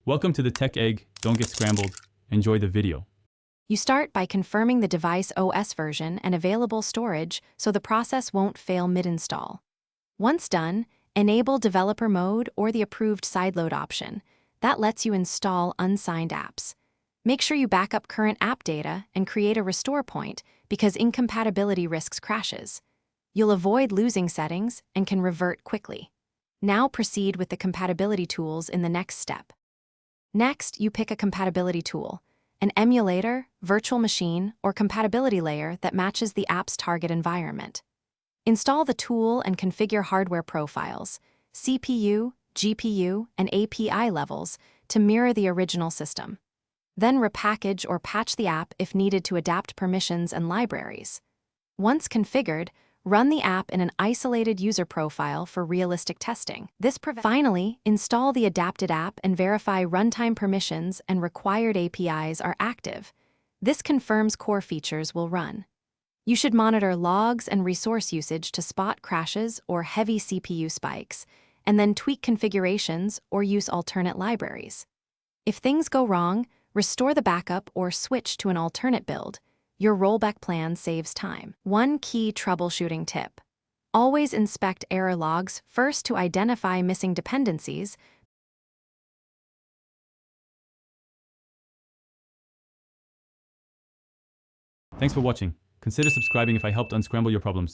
Welcome to the Tech Egg. Don't get scrambled. Enjoy the video. You start by confirming the device OS version and available storage so the process won't fail mid-install. Once done, enable developer mode or the approved sideload option. That lets you install unsigned apps. Make sure you back up current app data and create a restore point because incompatibility risks crashes. You'll avoid losing settings and can revert quickly. Now proceed with the compatibility tools in the next step. Next, you pick a compatibility tool, an emulator, virtual machine, or compatibility layer that matches the app's target environment. Install the tool and configure hardware profiles, CPU, GPU, and API levels to mirror the original system. Then repackage or patch the app if needed to adapt permissions and libraries. Once configured, run the app in an isolated user profile for realistic testing. Finally, install the adapted app and verify runtime permissions and required APIs are active. This confirms core features will run. You should monitor logs and resource usage to spot crashes or heavy CPU spikes, and then tweak configurations or use alternate libraries. If things go wrong, restore the backup or switch to an alternate build. Your rollback plan saves time. One key troubleshooting tip: always inspect error logs first to identify missing dependencies. Thanks for watching. Consider subscribing if I helped unscramble your problems.